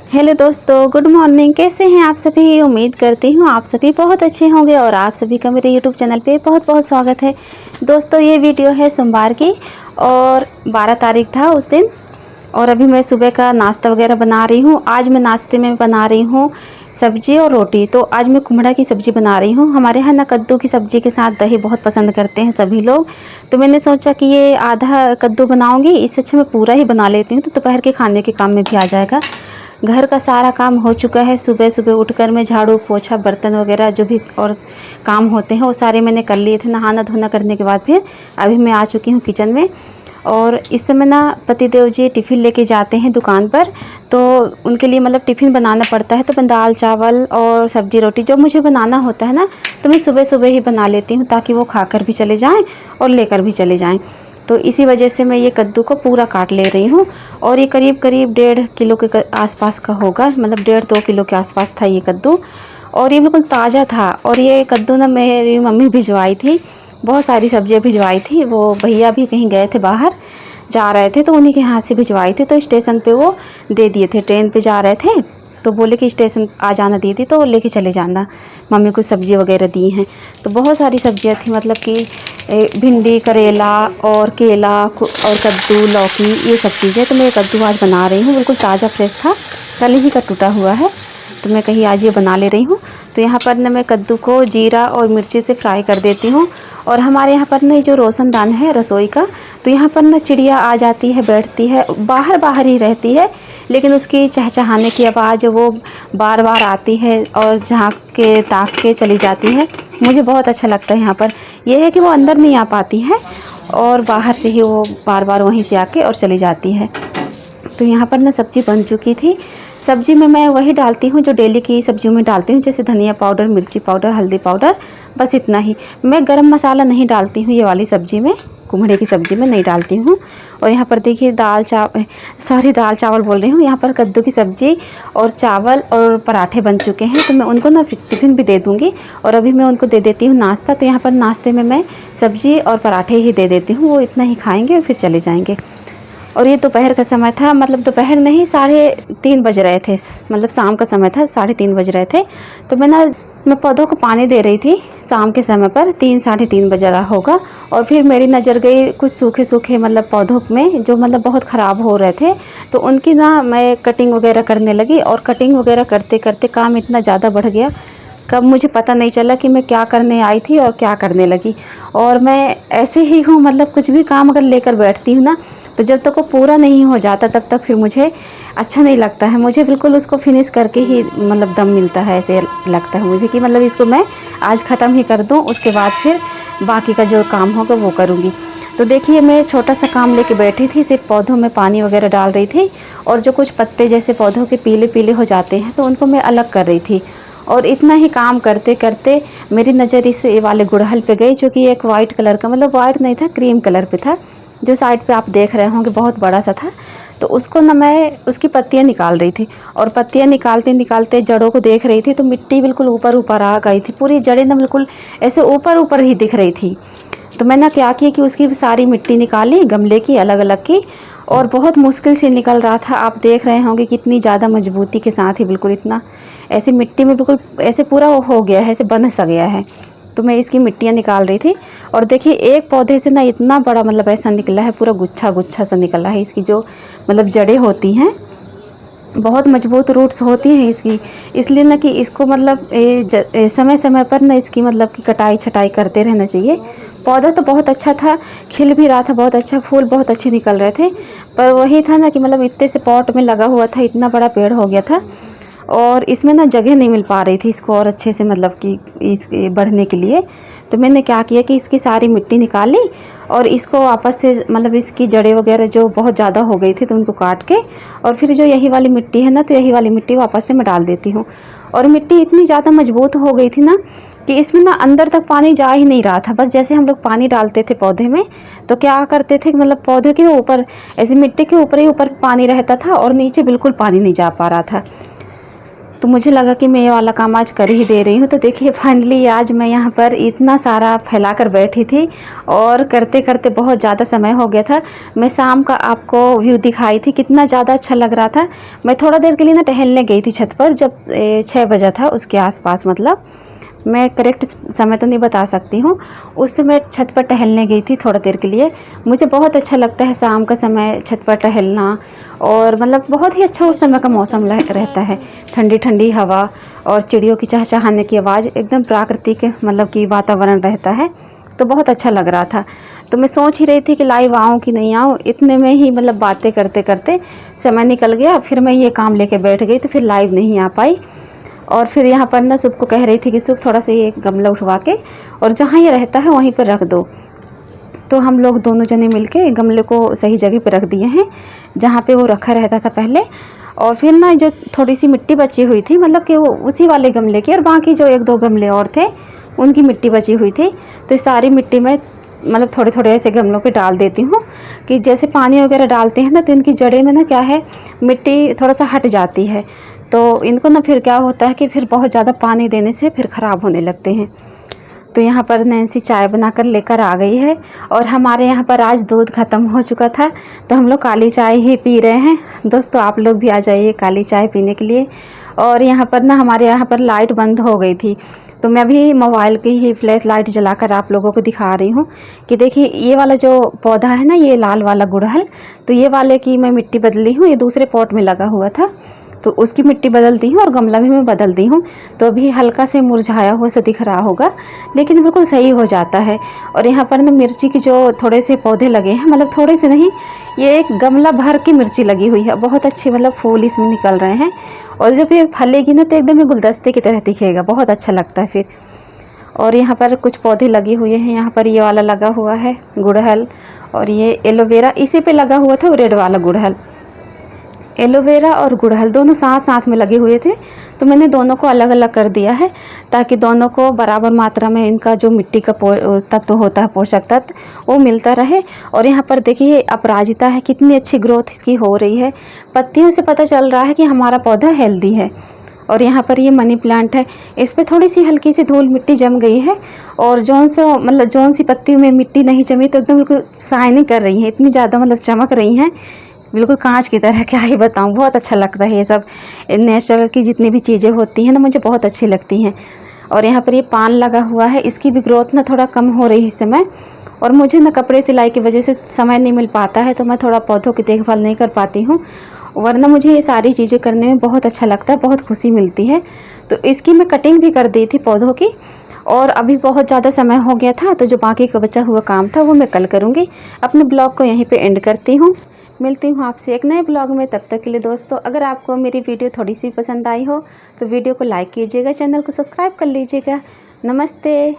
Hello दोस्तों, good morning. कैसे हैं आप सभी? उम्मीद करती हूँ आप सभी बहुत अच्छे होंगे और आप सभी का मेरे यूट्यूब चैनल पे बहुत बहुत स्वागत है। दोस्तों, ये वीडियो है सोमवार की और 12 तारीख था उस दिन। और अभी मैं सुबह का नाश्ता वगैरह बना रही हूँ। आज मैं नाश्ते में बना रही हूँ सब्जी और रोटी। तो आज मैं कुम्हड़ा की सब्ज़ी बना रही हूँ। हमारे यहाँ ना कद्दू की सब्ज़ी के साथ दही बहुत पसंद करते हैं सभी लोग। तो मैंने सोचा कि ये आधा कद्दू बनाऊँगी, इससे अच्छा मैं पूरा ही बना लेती हूँ, तो दोपहर के खाने के काम में भी आ जाएगा। घर का सारा काम हो चुका है। सुबह सुबह उठकर मैं झाड़ू पोछा बर्तन वगैरह जो भी और काम होते हैं वो सारे मैंने कर लिए थे। नहाना धोना करने के बाद फिर अभी मैं आ चुकी हूँ किचन में। और इस समय ना पतिदेव जी टिफ़िन लेके जाते हैं दुकान पर, तो उनके लिए मतलब टिफ़िन बनाना पड़ता है। तो मैं दाल चावल और सब्ज़ी रोटी जो मुझे बनाना होता है ना, तो मैं सुबह सुबह ही बना लेती हूँ ताकि वो खाकर भी चले जाएँ और लेकर भी चले जाएँ। तो इसी वजह से मैं ये कद्दू को पूरा काट ले रही हूँ। और ये करीब करीब 1.5 किलो के आसपास का होगा, मतलब 1.5-2 किलो के आसपास था ये कद्दू। और ये बिल्कुल ताज़ा था। और ये कद्दू ना मेरी मम्मी भिजवाई थी, बहुत सारी सब्जियाँ भिजवाई थी। वो भैया भी कहीं गए थे, बाहर जा रहे थे, तो उन्हीं के हाथ से भिजवाई थी। तो स्टेशन पे वो दे दिए थे, ट्रेन पे जा रहे थे तो बोले कि स्टेशन आ जाना दीदी, तो लेके चले जाना। मम्मी कुछ सब्ज़ी वगैरह दी हैं। तो बहुत सारी सब्जियां थी, मतलब कि भिंडी, करेला और केला और कद्दू, लौकी, ये सब चीज़ें। तो मैं कद्दू आज बना रही हूँ, बिल्कुल ताज़ा फ्रेश था, कल ही का टूटा हुआ है। तो मैं कहीं आज ये बना ले रही हूँ। तो यहाँ पर ना मैं कद्दू को जीरा और मिर्ची से फ्राई कर देती हूँ। और हमारे यहाँ पर ना जो रोशनदान है रसोई का, तो यहाँ पर ना चिड़िया आ जाती है, बैठती है, बाहर बाहर ही रहती है, लेकिन उसकी चहचहाने की आवाज़ वो बार बार आती है और झाँक के ताक के चली जाती है। मुझे बहुत अच्छा लगता है यहाँ पर। यह है कि वो अंदर नहीं आ पाती है और बाहर से ही वो बार बार वहीं से आके और चली जाती है। तो यहाँ पर ना सब्ज़ी बन चुकी थी। सब्ज़ी में मैं वही डालती हूँ जो डेली की सब्जियों में डालती हूँ, जैसे धनिया पाउडर, मिर्ची पाउडर, हल्दी पाउडर, बस इतना ही। मैं गरम मसाला नहीं डालती हूँ ये वाली सब्ज़ी में, कुम्हड़े की सब्ज़ी में नहीं डालती हूँ। और यहाँ पर देखिए दाल चावल बोल रही हूँ, यहाँ पर कद्दू की सब्ज़ी और चावल और पराठे बन चुके हैं। तो मैं उनको ना टिफ़िन भी दे दूँगी और अभी मैं उनको दे देती हूँ नाश्ता। तो यहाँ पर नाश्ते में मैं सब्ज़ी और पराठे ही दे देती हूँ, वो इतना ही खाएँगे और फिर चले जाएँगे। और ये दोपहर का समय था, मतलब दोपहर नहीं, 3:30 बज रहे थे, मतलब शाम का समय था, 3:30 बज रहे थे। तो मैं पौधों को पानी दे रही थी शाम के समय पर, 3-3:30 बज रहा होगा। और फिर मेरी नज़र गई कुछ सूखे सूखे मतलब पौधों में, जो मतलब बहुत ख़राब हो रहे थे। तो उनकी ना मैं कटिंग वगैरह करने लगी। और कटिंग वगैरह करते करते काम इतना ज़्यादा बढ़ गया, कब मुझे पता नहीं चला कि मैं क्या करने आई थी और क्या करने लगी। और मैं ऐसे ही हूँ, मतलब कुछ भी काम अगर लेकर बैठती हूँ ना, तो जब तक वो पूरा नहीं हो जाता तब तक फिर मुझे अच्छा नहीं लगता है। मुझे बिल्कुल उसको फिनिश करके ही मतलब दम मिलता है। ऐसे लगता है मुझे कि मतलब इसको मैं आज ख़त्म ही कर दूं, उसके बाद फिर बाकी का जो काम होगा वो करूँगी। तो देखिए मैं छोटा सा काम लेके बैठी थी, सिर्फ पौधों में पानी वगैरह डाल रही थी। और जो कुछ पत्ते जैसे पौधों के पीले पीले हो जाते हैं तो उनको मैं अलग कर रही थी। और इतना ही काम करते करते मेरी नज़र इस वाले गुड़हल पे गई, जो कि एक वाइट कलर का, मतलब वाइट नहीं था, क्रीम कलर पे था, जो साइड पे आप देख रहे होंगे, बहुत बड़ा सा था। तो उसको ना मैं उसकी पत्तियां निकाल रही थी। और पत्तियां निकालते निकालते जड़ों को देख रही थी, तो मिट्टी बिल्कुल ऊपर ऊपर आ गई थी, पूरी जड़ें ना बिल्कुल ऐसे ऊपर ऊपर ही दिख रही थी। तो मैंने क्या किया कि उसकी सारी मिट्टी निकाली, गमले की अलग अलग की, और बहुत मुश्किल से निकल रहा था। आप देख रहे होंगे कितनी ज़्यादा मजबूती के साथ ही बिल्कुल इतना ऐसे मिट्टी में बिल्कुल ऐसे पूरा हो गया है, ऐसे बंध सा गया है। तो मैं इसकी मिट्टियाँ निकाल रही थी। और देखिए एक पौधे से ना इतना बड़ा मतलब ऐसा निकला है, पूरा गुच्छा गुच्छा सा निकला है। इसकी जो मतलब जड़ें होती हैं, बहुत मजबूत रूट्स होती हैं इसकी, इसलिए ना कि इसको मतलब समय समय पर ना इसकी मतलब कि कटाई छटाई करते रहना चाहिए। पौधा तो बहुत अच्छा था, खिल भी रहा था बहुत अच्छा, फूल बहुत अच्छे निकल रहे थे। पर वही था ना कि मतलब इतने से पॉट में लगा हुआ था, इतना बड़ा पेड़ हो गया था और इसमें ना जगह नहीं मिल पा रही थी इसको और अच्छे से मतलब कि इस बढ़ने के लिए। तो मैंने क्या किया कि इसकी सारी मिट्टी निकाली और इसको आपस से मतलब इसकी जड़ें वगैरह जो बहुत ज़्यादा हो गई थी तो उनको काट के, और फिर जो यही वाली मिट्टी है ना, तो यही वाली मिट्टी वापस से मैं डाल देती हूँ। और मिट्टी इतनी ज़्यादा मजबूत हो गई थी ना कि इसमें ना अंदर तक पानी जा ही नहीं रहा था। बस जैसे हम लोग पानी डालते थे पौधे में, तो क्या करते थे कि मतलब पौधे के ऊपर ऐसे मिट्टी के ऊपर ही ऊपर पानी रहता था और नीचे बिल्कुल पानी नहीं जा पा रहा था। तो मुझे लगा कि मैं ये वाला काम आज कर ही दे रही हूँ। तो देखिए फाइनली आज मैं यहाँ पर इतना सारा फैला कर बैठी थी और करते करते बहुत ज़्यादा समय हो गया था। मैं शाम का आपको व्यू दिखाई थी, कितना ज़्यादा अच्छा लग रहा था। मैं थोड़ा देर के लिए ना टहलने गई थी छत पर, जब 6 बजा था उसके आसपास, मतलब मैं करेक्ट समय तो नहीं बता सकती हूँ। उस समय छत पर टहलने गई थी थोड़ा देर के लिए। मुझे बहुत अच्छा लगता है शाम का समय छत पर टहलना, और मतलब बहुत ही अच्छा उस समय का मौसम रहता है। ठंडी ठंडी हवा और चिड़ियों की चहचहाने की आवाज़, एकदम प्राकृतिक मतलब कि वातावरण रहता है। तो बहुत अच्छा लग रहा था। तो मैं सोच ही रही थी कि लाइव आऊँ कि नहीं आऊँ। इतने में ही मतलब बातें करते करते समय निकल गया। फिर मैं ये काम लेके बैठ गई, तो फिर लाइव नहीं आ पाई। और फिर यहाँ पर ना शुभ को कह रही थी कि शुभ थोड़ा सा ये गमला उठवा के और जहाँ ये रहता है वहीं पर रख दो। तो हम लोग दोनों जने मिलके गमले को सही जगह पे रख दिए हैं, जहाँ पे वो रखा रहता था पहले। और फिर ना जो थोड़ी सी मिट्टी बची हुई थी, मतलब कि वो उसी वाले गमले की, और बाकी जो 1-2 गमले और थे उनकी मिट्टी बची हुई थी। तो सारी मिट्टी में मतलब थोड़े थोड़े ऐसे गमलों पे डाल देती हूँ कि जैसे पानी वगैरह डालते हैं ना, तो इनकी जड़ें में ना क्या है, मिट्टी थोड़ा सा हट जाती है। तो इनको ना फिर क्या होता है कि फिर बहुत ज़्यादा पानी देने से फिर ख़राब होने लगते हैं। तो यहाँ पर नैन्सी चाय बनाकर लेकर आ गई है, और हमारे यहाँ पर आज दूध ख़त्म हो चुका था, तो हम लोग काली चाय ही पी रहे हैं। दोस्तों आप लोग भी आ जाइए काली चाय पीने के लिए। और यहाँ पर ना हमारे यहाँ पर लाइट बंद हो गई थी, तो मैं भी मोबाइल की ही फ्लैश लाइट जलाकर आप लोगों को दिखा रही हूँ कि देखिए ये वाला जो पौधा है ना, ये लाल वाला गुड़हल, तो ये वाले की मैं मिट्टी बदली हूँ। ये दूसरे पॉट में लगा हुआ था, तो उसकी मिट्टी बदल दी हूँ और गमला भी मैं बदल दी हूँ। तो अभी हल्का से मुरझाया हुआ सा दिख रहा होगा, लेकिन बिल्कुल सही हो जाता है। और यहाँ पर ना मिर्ची के जो थोड़े से पौधे लगे हैं, मतलब थोड़े से नहीं, ये एक गमला भर की मिर्ची लगी हुई है। बहुत अच्छे मतलब फूल इसमें निकल रहे हैं, और जब ये फलेगी ना तो एकदम ये गुलदस्ते की तरह दिखेगा, बहुत अच्छा लगता है फिर। और यहाँ पर कुछ पौधे लगे हुए हैं। यहाँ पर ये वाला लगा हुआ है गुड़हल, और ये एलोवेरा इसी पे लगा हुआ था, वो रेड वाला गुड़हल। एलोवेरा और गुड़हल दोनों साथ साथ में लगे हुए थे, तो मैंने दोनों को अलग अलग कर दिया है ताकि दोनों को बराबर मात्रा में इनका जो मिट्टी का तत्व होता है, पोषक तत्व, वो मिलता रहे। और यहाँ पर देखिए अपराजिता है, कितनी अच्छी ग्रोथ इसकी हो रही है। पत्तियों से पता चल रहा है कि हमारा पौधा हेल्दी है। और यहाँ पर ये मनी प्लांट है, इस पर थोड़ी सी हल्की सी धूल मिट्टी जम गई है, और जौन सी पत्तियों में मिट्टी नहीं जमी तो एकदम बिल्कुल शाइनिंग कर रही है, इतनी ज़्यादा मतलब चमक रही हैं, बिल्कुल कांच की तरह। क्या ही बताऊँ, बहुत अच्छा लगता है ये सब नेचुरल की जितनी भी चीज़ें होती हैं ना, मुझे बहुत अच्छी लगती हैं। और यहाँ पर ये पान लगा हुआ है, इसकी भी ग्रोथ ना थोड़ा कम हो रही है इस समय, और मुझे ना कपड़े सिलाई की वजह से समय नहीं मिल पाता है, तो मैं थोड़ा पौधों की देखभाल नहीं कर पाती हूँ, वरना मुझे ये सारी चीज़ें करने में बहुत अच्छा लगता है, बहुत खुशी मिलती है। तो इसकी मैं कटिंग भी कर दी थी पौधों की, और अभी बहुत ज़्यादा समय हो गया था, तो जो बाकी का बचा हुआ काम था वो मैं कल करूँगी। अपने ब्लॉग को यहीं पे एंड करती हूँ, मिलती हूँ आपसे एक नए ब्लॉग में। तब तक के लिए दोस्तों, अगर आपको मेरी वीडियो थोड़ी सी पसंद आई हो तो वीडियो को लाइक कीजिएगा, चैनल को सब्सक्राइब कर लीजिएगा। नमस्ते।